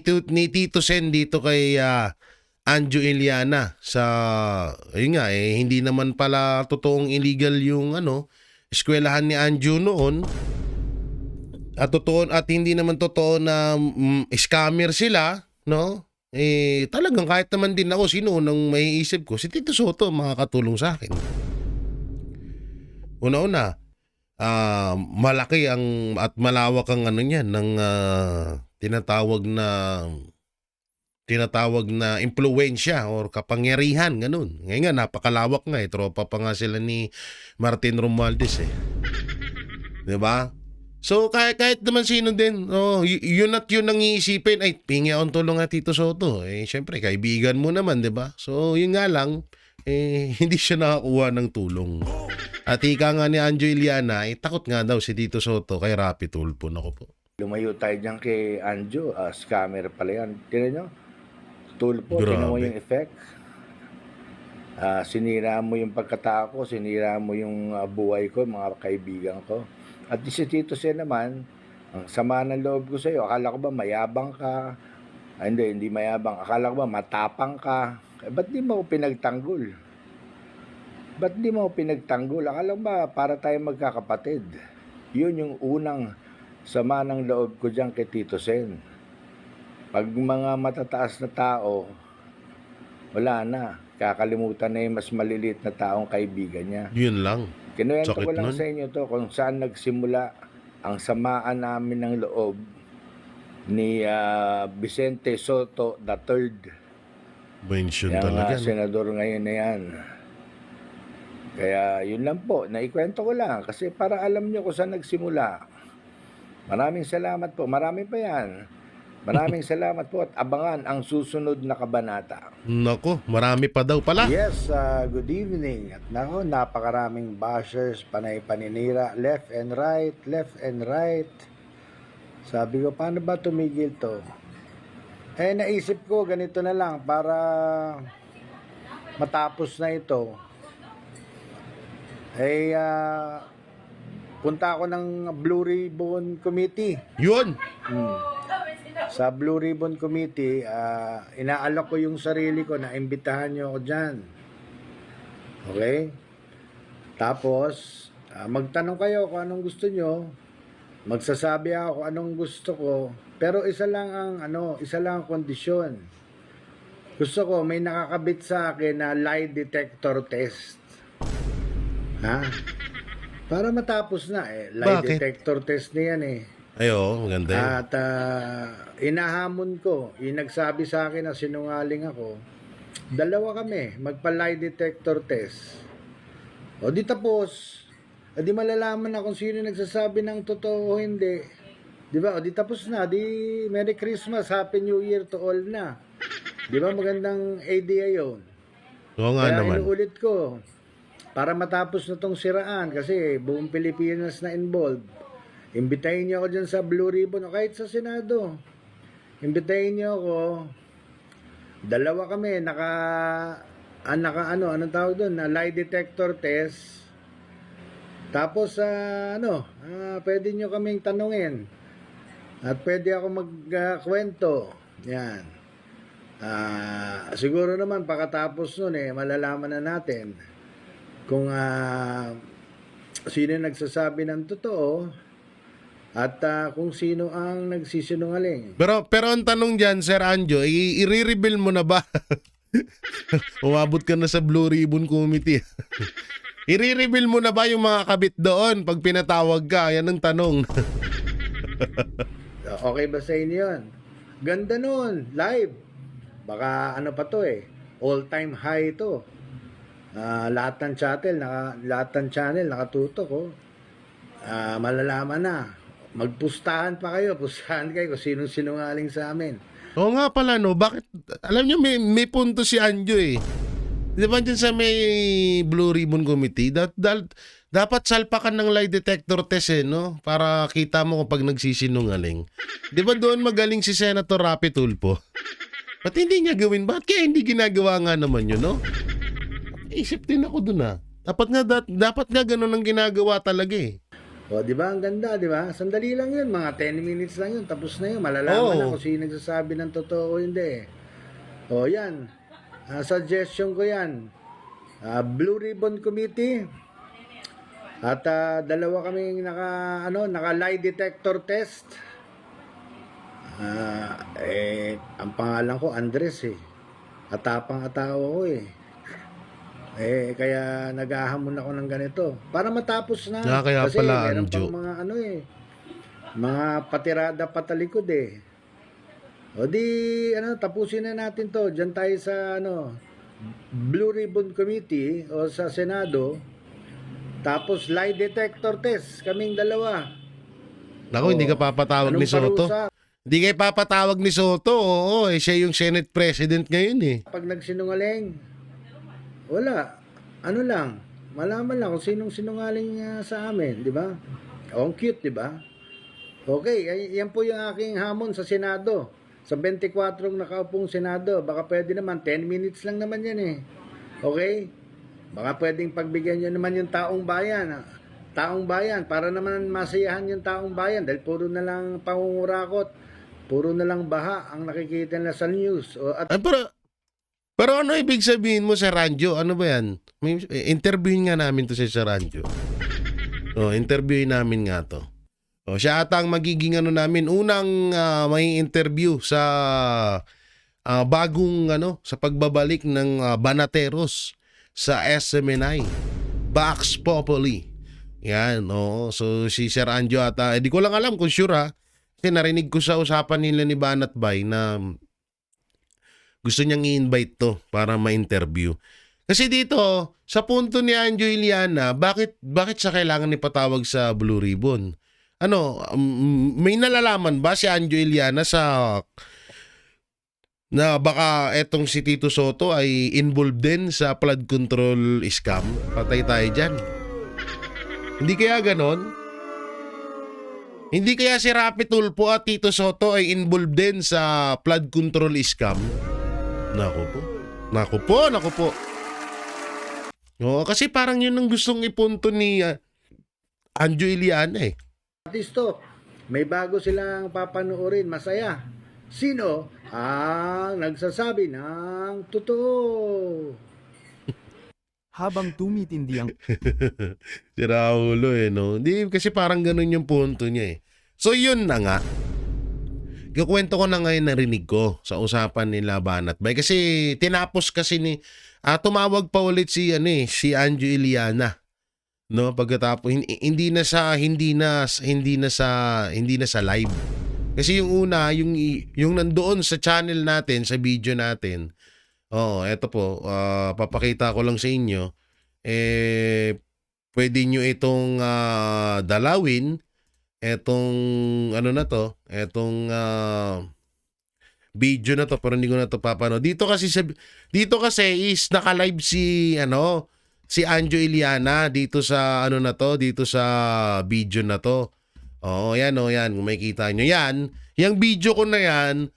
Tito Sen dito kay Anjo Iliana sa, ayun nga eh, hindi naman pala totoong illegal yung eskwelahan ni Anjo noon. At hindi naman totoo na scammer sila, no? Talagang kahit naman din ako, sino nang maiisip ko, si Tito Soto makakatulong sa akin. Una-una, malaki at malawak ang niyan ng tinatawag na impluwensya or kapangyarihan, ganun. Ngayon nga, napakalawak nga eh. Tropa pa nga sila ni Martin Romualdez eh. Diba? So, kahit naman sino din, yun at yun ang iisipin, ay, pingi akong tulong nga Tito Soto. Siyempre, kaibigan mo naman, diba? So, yun nga lang, hindi siya nakakuha ng tulong. At ika nga ni Anjo Iliana, takot nga daw si Tito Soto kay Rafi Tulfo. Nako po. lumayo tayo dyan kay Anjo. Scammer pala yan. Tinan nyo, Tulfo, Grabe. tinan mo yung effect. Sinira mo yung pagkatao ko, sinira mo yung buhay ko, mga kaibigan ko. At si Tito Sen naman, ang sama ng loob ko sa'yo, akala ko ba mayabang ka? Hindi mayabang. Akala ko ba matapang ka? Ba't di mo ako pinagtanggol? Ba't di mo ako pinagtanggol? Akala ko ba para tayo magkakapatid? Yun yung unang sama ng loob ko dyan kay Tito Sen. Pag mga matataas na tao, wala na. Kakalimutan na yung mas maliliit na taong kaibigan niya. Yun lang. Kinuwento Sakit ko lang nun. sa inyo to kung saan nagsimula ang samaan namin ng loob ni Vicente Soto III. Mention Yung talaga. No? senador ngayon na yan. Kaya yun lang po, naikwento ko lang kasi para alam nyo kung saan nagsimula. Maraming salamat po, marami pa yan. Maraming salamat po at abangan ang susunod na kabanata. Nako, marami pa daw pala. Yes, good evening. At nako, napakaraming bashers, panay paninira, left and right. Sabi ko, paano ba tumigil to? Naisip ko, ganito na lang, para matapos na ito. Punta ako ng Blue Ribbon Committee. Yun. Sa Blue Ribbon Committee, inaalok ko yung sarili ko na imbitahan nyo ako dyan. Okay? Tapos, magtanong kayo kung anong gusto nyo. Magsasabi ako kung anong gusto ko. Pero isa lang ang kondisyon. Gusto ko, may nakakabit sa akin na lie detector test. Ha? Para matapos na lie Bakit? detector test na yan Ayo, maganda yun. At inahamon ko, yung nagsabi sa akin na sinungaling ako, dalawa kami, magpa-lie detector test. O di tapos, di malalaman na kung sino nagsasabi ng totoo o hindi. Di ba? O di tapos na, di Merry Christmas, Happy New Year to all na. Di ba magandang idea yun? Oo nga Kaya naman. inuulit ko, para matapos na tong siraan, kasi buong Pilipinas na involved. Imbitahin niyo ako dyan sa Blue Ribbon o kahit sa Senado. Imbitahin niyo ako. Dalawa kami, anong tawag doon? Na lie detector test. Tapos, pwede niyo kaming tanungin. At pwede ako magkwento. Yan. Siguro naman, pagkatapos nun malalaman na natin kung sino nagsasabi ng totoo. At kung sino ang nagsisinungaling. Pero ang tanong dyan, Sir Anjo, i-reveal mo na ba? Umabot ka na sa Blue Ribbon Committee. I-reveal mo na ba yung mga kabit doon pag pinatawag ka? Yan ang tanong. Okay ba sa inyo yun? Ganda nun, live. Baka pa to all-time high to. Lahat ng channel nakatutok malalaman na. Magpustahan pa kayo, pustahan kayo kung sinong sinungaling sa amin. Oo nga pala, no? Bakit? Alam nyo, may punto si Anjo eh. Di ba dyan sa may Blue Ribbon Committee, dapat salpakan ng lie detector test no? Para kita mo kung pag nagsisinungaling. Di ba doon magaling si Senator Rapi Tulfo? Ba't hindi niya gawin? Ba't kaya hindi ginagawa nga naman yun, no? Isip din ako dun Dapat nga ganun ang ginagawa talaga eh. O, di ba? Ang ganda, di ba? Sandali lang yun. Mga 10 minutes lang yun. Tapos na yun. Malalaman na kung sino nagsasabi ng totoo o hindi. O, yan. Suggestion ko yan. Blue Ribbon Committee. At dalawa kaming naka lie detector test. Ang pangalan ko Andres eh. Atapang atawa ko eh. Kaya naghahamon ako ng ganito. Para matapos na. Kaya Kasi pala, meron Anjo. pang mga mga patirada patalikod eh. O di, tapusin na natin to. Diyan tayo sa, Blue Ribbon Committee o sa Senado. Tapos lie detector test. Kaming dalawa. Naku, hindi ka papatawag ni Soto. parusa? Hindi kayo papatawag ni Soto. Oo, siya yung Senate President ngayon eh. Pag nagsinungaling, wala. Ano lang, malaman lang kung sinong sinungaling sa amin, di ba? Ang cute, di ba? Okay, yan po yung aking hamon sa Senado. Sa 24 nakaupong Senado, baka pwede naman, 10 minutes lang naman yan eh. Okay? Baka pwedeng pagbigyan nyo naman yung taong bayan. Taong bayan, para naman masayahan yung taong bayan dahil puro na lang pangungurakot, puro na lang baha ang nakikita nila sa news. Pero ano ibig sabihin mo sa Ranjo? Ano ba yan? Interviewin nga namin to si Sir Ranjo. Interviewin namin nga to. Siya ata ang magiging namin unang may interview sa bagong sa pagbabalik ng Banateros sa SMNI. Vox Populi. Yan, So si Sir Ranjo ata, di ko lang alam kung sure kasi narinig ko sa usapan nila ni Banat Bay na gusto niyang i-invite to para ma-interview. Kasi dito, sa punto ni Anjo Iliana, bakit siya kailangan ipatawag sa Blue Ribbon? May nalalaman ba si Anjo Iliana na baka etong si Tito Soto ay involved din sa flood control scam? Patay tayo dyan. Hindi kaya ganon? Hindi kaya si Rapi Tulfo at Tito Soto ay involved din sa flood control scam? Naku po. Kasi parang yun ang gustong ipunto ni Anjo Iliana eh. Artisto, may bago silang papanoorin, masaya. Sino ang nagsasabi ng totoo? Habang tumitindi ang Si Raulo no? Hindi, kasi parang ganun yung punto niya eh. So yun na nga. Kukwento ko na ngayon narinig ko sa usapan nila Banat Bay. Kasi tinapos kasi tumawag pa ulit si Anjo Iliana. No, pagkatapos hindi na sa live. Kasi yung una, yung nandoon sa channel natin, sa video natin. Eto po, papakita ko lang sa inyo. Pwede nyo itong dalawin. Etong video na to, pero hindi ko na to papano. Dito kasi is naka-live si Anjo Iliana dito sa dito sa video na to. Yan kung makikita nyo yan. Yung video ko na yan,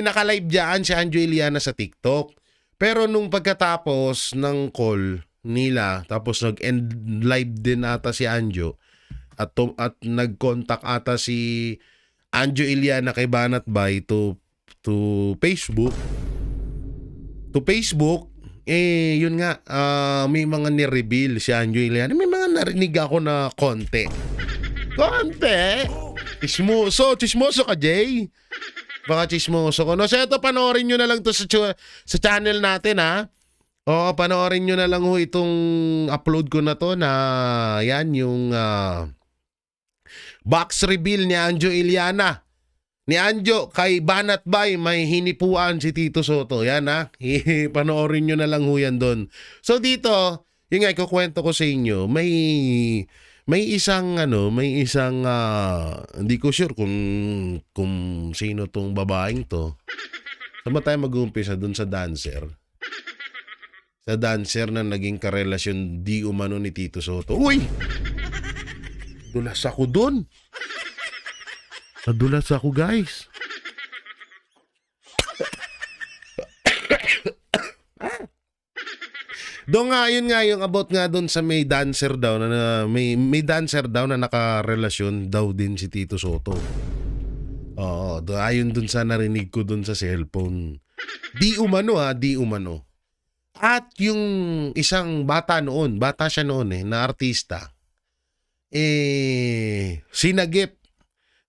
naka-live diyan si Anjo Iliana sa TikTok. Pero nung pagkatapos ng call nila, tapos nag-end live din ata si Anjo, at nag-contact ata si Anjo Iliana kay Banat Bay to Facebook. Yun nga, may mga ni-reveal si Anjo Iliana. May mga narinig ako na konti. Chismoso ka, Jay. Baka chismoso ko. So ito, panoorin nyo na lang to sa channel natin, panoorin nyo na lang itong upload ko na to na yan, yung box reveal ni Anjo Iliana. Ni Anjo kay Banat Bay, may hinipuan si Tito Soto. Yan panoorin nyo na lang yan doon. So dito, yung nga ikukwento ko sa inyo, may isang hindi ko sure kung sino tong babaeng to. Saan ba tayo mag-uumpisa doon sa dancer? sa dancer na naging karelasyon di umano ni Tito Soto. Uy! Dulas ako dun. Nadulas ako, guys. Doon nga, yun nga yung about nga doon sa may dancer daw na may dancer daw na nakarelasyon daw din si Tito Soto. Oo, ayon doon sa narinig ko doon sa cellphone. Di umano. At yung isang bata siya noon na artista, sinagip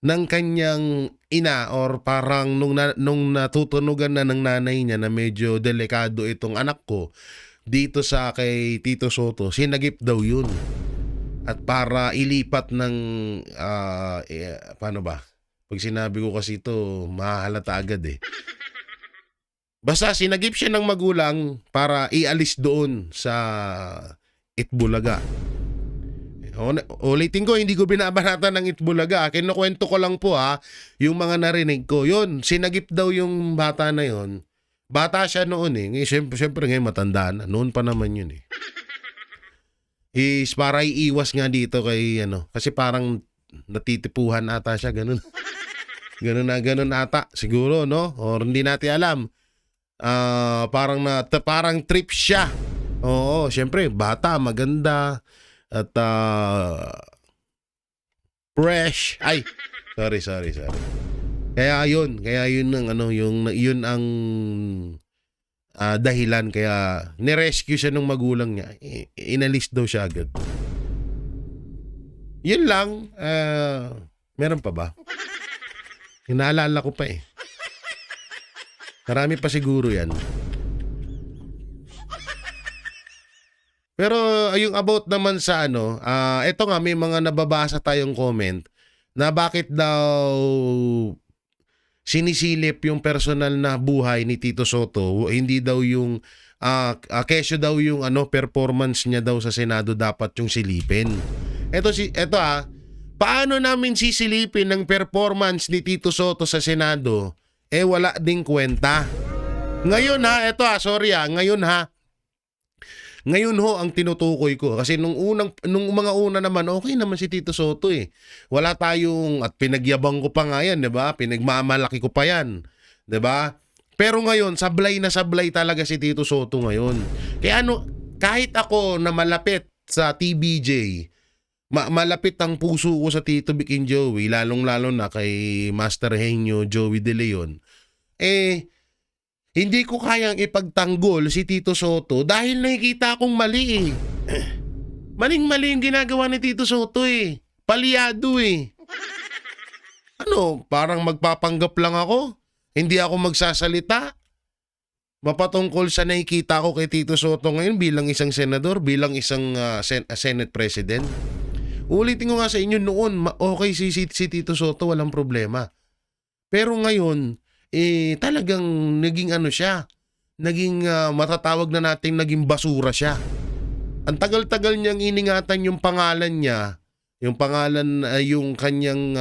ng kanyang ina or parang nung natutunugan na ng nanay niya na medyo delikado itong anak ko, dito sa kay Tito Soto, sinagip daw yun. At para ilipat ng, paano ba? Pag sinabi ko kasi ito, mahalata agad eh. Basta sinagip siya ng magulang para ialis doon sa Itbulaga. Ulitin ko, hindi ko binabanatan ng Itbulaga. Kinukwento ko lang po yung mga narinig ko. Yun, sinagip daw yung bata na yun. Bata siya noon eh. Siyempre ngayon matanda na. Noon pa naman yun eh. Is para iiwas nga dito kay kasi parang natitipuhan ata siya, ganun. ganun ata siguro, no? Or hindi natin alam. Parang trip siya. Oo, siyempre bata, maganda at fresh. Ay, sorry. Kaya yun ang dahilan kaya nirescue siya ng magulang niya. Inalis daw siya agad. Yun lang. Meron pa ba? Hinaalala ko pa eh. Marami pa siguro yan. Pero yung about naman sa eto nga may mga nababasa tayong comment na bakit daw sinisilip yung personal na buhay ni Tito Soto, hindi daw yung kesyo daw yung performance niya daw sa Senado dapat yung silipin. Eto paano namin sisilipin ng performance ni Tito Soto sa Senado? Wala ding kwenta. Ngayon ngayon ho ang tinutukoy ko kasi nung mga una naman okay naman si Tito Soto eh. Wala tayong at pinagyabang ko pa nga yan, 'di ba? Pinagmamalaki ko pa yan, 'di ba? Pero ngayon sablay na sablay talaga si Tito Soto ngayon. Kaya kahit ako na malapit sa TBJ, malapit ang puso ko sa Tito Vic and Joey, lalong-lalo na kay Master Henyo Joey De Leon. Hindi ko kayang ipagtanggol si Tito Soto dahil nakikita akong mali eh. Maling-mali yung ginagawa ni Tito Soto eh. Palyado eh. Parang magpapanggap lang ako? Hindi ako magsasalita? Mapatungkol sa nakikita ko kay Tito Soto ngayon bilang isang senador, bilang isang Senate President. Ulitin ko nga sa inyo noon, okay si Tito Soto, walang problema. Pero ngayon, talagang naging siya, naging matatawag na nating naging basura siya. Ang tagal-tagal niyang iningatan yung pangalan niya, yung kanyang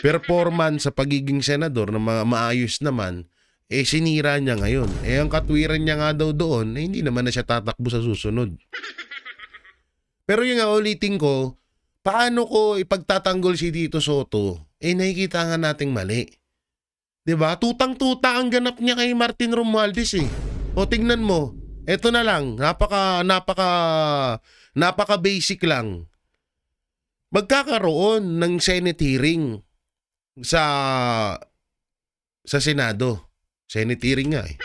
performance sa pagiging senador na maayos naman, sinira niya ngayon. Ang katwiran niya nga daw doon, hindi naman na siya tatakbo sa susunod. Pero yung ulitin ko, paano ko ipagtatanggol si Tito Soto? Nakikita nga nating mali. 'Di ba? Tutang-tuta ang ganap niya kay Martin Romualdez eh. O tingnan mo, eto na lang, napaka basic lang. Magkakaroon ng Senate hearing sa Senado. Senate hearing nga eh.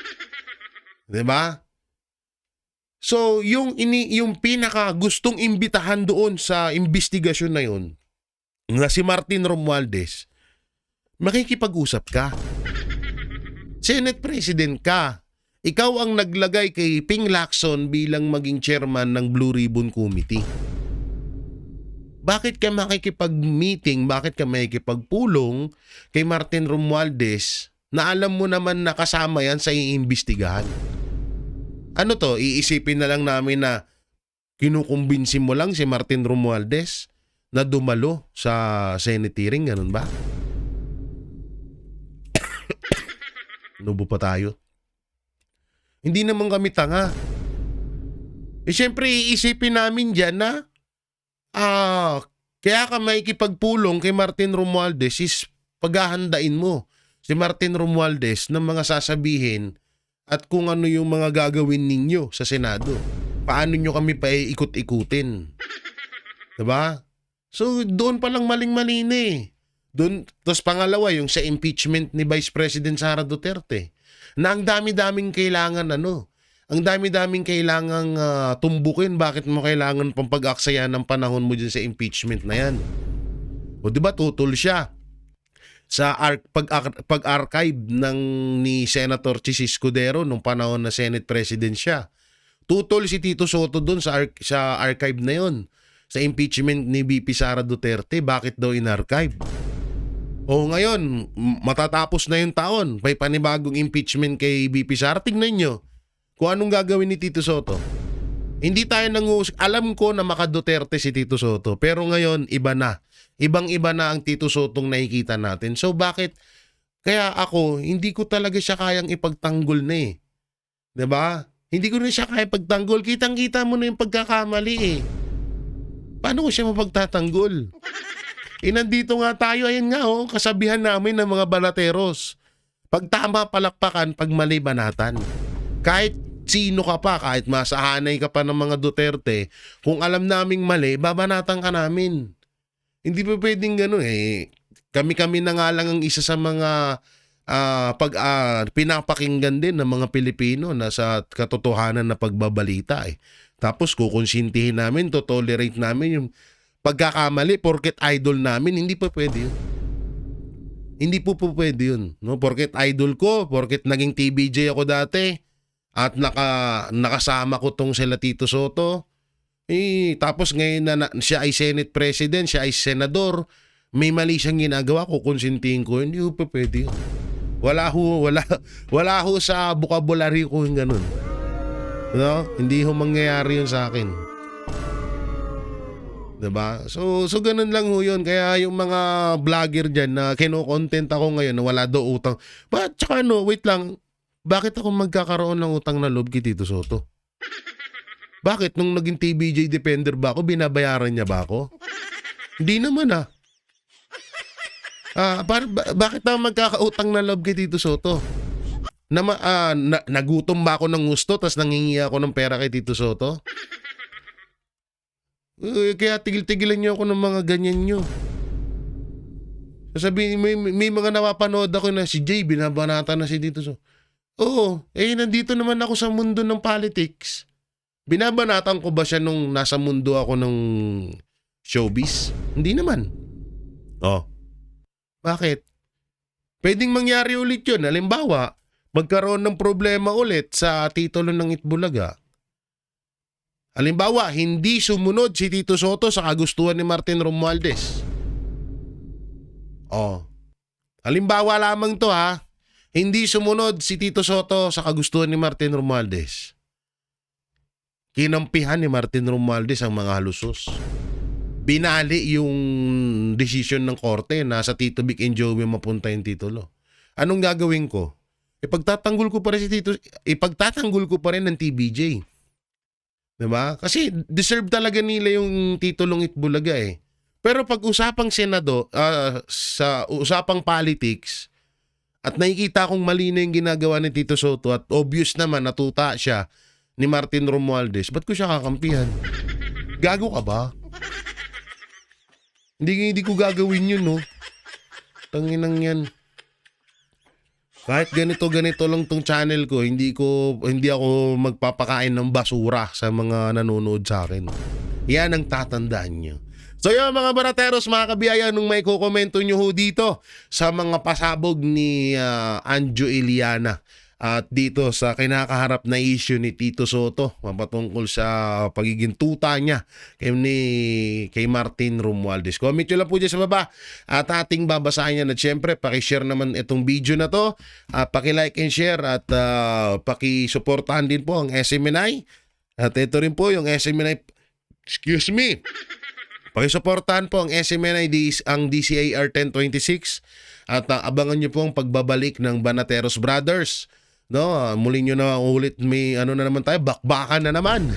'Di ba? So, yung pinaka gustong imbitahan doon sa investigasyon na yun, na si Martin Romualdez, makikipag-usap ka. Senate President ka. Ikaw ang naglagay kay Ping Lacson bilang maging chairman ng Blue Ribbon Committee. Bakit ka makikipag-meeting, bakit ka makikipagpulong kay Martin Romualdez na alam mo naman na kasama yan sa iimbestigahan? Iisipin na lang namin na kinukumbinsin mo lang si Martin Romualdez na dumalo sa Senate hearing, ganun ba? Nubo pa tayo. Hindi naman kami tanga. Eh syempre iisipin namin dyan na kaya ka maikipagpulong kay Martin Romualdez is paghahandain mo si Martin Romualdez ng mga sasabihin at kung ano yung mga gagawin ninyo sa Senado. Paano nyo kami paikot-ikutin? Diba? So doon palang maling-mali na eh. Doon, tapos pangalawa yung sa impeachment ni Vice President Sara Duterte na ang dami-daming kailangan ang dami-daming kailangang tumbukin. Bakit mo kailangan pang pag-aksaya ng panahon mo dyan sa impeachment na yan? O diba tutol siya sa pag-archive ni Senator Chis Escudero nung panahon na Senate President siya. Tutol si Tito Soto doon sa archive na yon sa impeachment ni VP Sara Duterte. Bakit daw in-archive? O ngayon, matatapos na yung taon, may panibagong impeachment kay VP Sara. Tingnan nyo kung anong gagawin ni Tito Soto. Hindi tayo alam ko na maka-Duterte si Tito Soto, pero ngayon iba na. Ibang-iba na ang Tito Sotong nakikita natin. So bakit? Kaya ako, hindi ko talaga siya kayang ipagtanggol na eh. 'Di ba? Hindi ko na siya kaya pagtanggol. Kitang-kita mo na yung pagkakamali eh. Paano ko siya mapagtatanggol? Nandito nga tayo, ayan nga kasabihan namin ng mga balateros. Pag tama palakpakan, pag mali banatan. Kahit sino ka pa, kahit masahanay ka pa ng mga Duterte, kung alam naming mali, babanatan ka namin. Hindi pa pwedeng gano'n eh. Kami-kami na nga lang ang isa sa mga pinapakinggan din ng mga Pilipino na sa katotohanan na pagbabalita eh. Tapos kukonsintihin namin, tolerate namin yung pagkakamali porket idol namin. Hindi pa pwede yun. Hindi po pwede yun. No? Porket idol ko, porket naging TBJ ako dati at nakasama ko tong sila Tito Soto. Tapos ngayon na siya ay Senate President, siya ay Senador, may mali siyang ginagawa, kukonsintihin ko. Hindi po pwede yun. Wala ho sa vocabulary ko yung ganun. No? Hindi ho mangyayari yun sa akin. Diba? So ganun lang ho yun. Kaya yung mga vlogger dyan na kino-content ako ngayon na wala daw utang. Tsaka wait lang. Bakit ako magkakaroon ng utang na loob kay Tito Soto? Bakit? Nung naging TBJ Defender ba ako, binabayaran niya ba ako? Hindi naman bakit ako magkakautang na loob kay Tito Soto? Nagutom ba ako ng gusto tas nangingi ako ng pera kay Tito Soto? Kaya tigil-tigilan niyo ako ng mga ganyan niyo. Sasabihin, may mga napapanood ako na si Jay, binabanata na si Tito Soto. Oo, nandito naman ako sa mundo ng politics. Binabanatan ko ba siya nung nasa mundo ako ng showbiz? Hindi naman. Bakit? Pwedeng mangyari ulit yun. Halimbawa, magkaroon ng problema ulit sa titulo ng Itbulaga. Halimbawa, hindi sumunod si Tito Soto sa kagustuhan ni Martin Romualdez. Halimbawa lamang to hindi sumunod si Tito Soto sa kagustuhan ni Martin Romualdez. Kinampihan ni Martin Romualdez ang mga halusos. Binali yung decision ng korte na sa Tito Vic and Joey mapunta yung titulo. Anong gagawin ko? Ipagtatanggol ko pa rin ng TBJ. Diba? Kasi deserve talaga nila yung titulong Itbulaga eh. Pero pag usapang Senado, sa usapang politics, at nakikita kong mali na yung ginagawa ni Tito Soto at obvious naman natuta siya ni Martin Romualdez, ba't ko siya kakampihan? Gago ka ba? Hindi ko gagawin yun, no? Tanginang yan. Kahit ganito lang tong channel ko, hindi ako magpapakain ng basura sa mga nanonood sa akin. Yan ang tatandaan nyo. So yun mga barateros, mga kabiyaya, nung may kukomento nyo ho dito sa mga pasabog ni Anjo Iliana at dito sa kinakaharap na issue ni Tito Soto mapatungkol sa pagiging tuta niya kay Martin Romualdez. Comment nyo lang po dyan sa baba at ating babasahin yan. At syempre, pakishare naman itong video na to, pakilike and share at pakisuportahan din po ang SMNI. At ito rin po yung SMNI, pakisuportahan po ang SMNI, ang DCAR 1026 at abangan nyo po ang pagbabalik ng Banateros Brothers. No, muli nyo na ulit may ano na naman tayo, bakbakan na naman.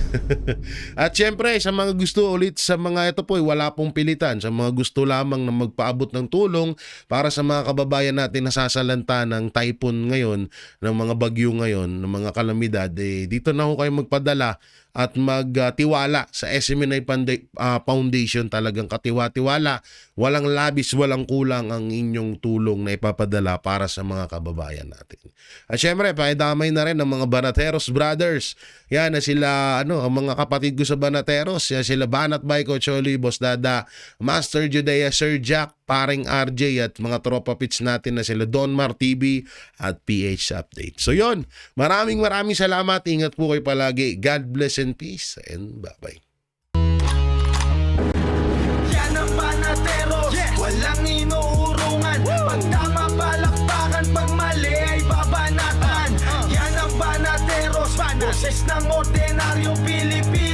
At syempre, sa mga gusto ulit sa mga ito po, wala pong pilitan. Sa mga gusto lamang na magpaabot ng tulong para sa mga kababayan natin na sasalanta ng typhoon ngayon, ng mga bagyo ngayon, ng mga kalamidad, dito na ho kayo magpadala at magtiwala sa SMNI Foundation. Talagang katiwa-tiwala, walang labis, walang kulang ang inyong tulong na ipapadala para sa mga kababayan natin. At syempre, pakidamay na rin ng mga Banateros Brothers. Yan na sila, ang mga kapatid ko sa Banateros. Yan sila Banat Baiko, Choli, Boss Dada, Master Judea, Sir Jack, Paring RJ at mga tropa pits natin na sila Donmar TV at PH Update. So yon, maraming salamat. Ingat po kayo palagi. God bless and peace and bye-bye. Yan ang Banateros, walang inuurungan. Pag tama palakpakan, pag mali ay babanatan. Yan ang Banateros, boses ng ordinaryong Pilipino.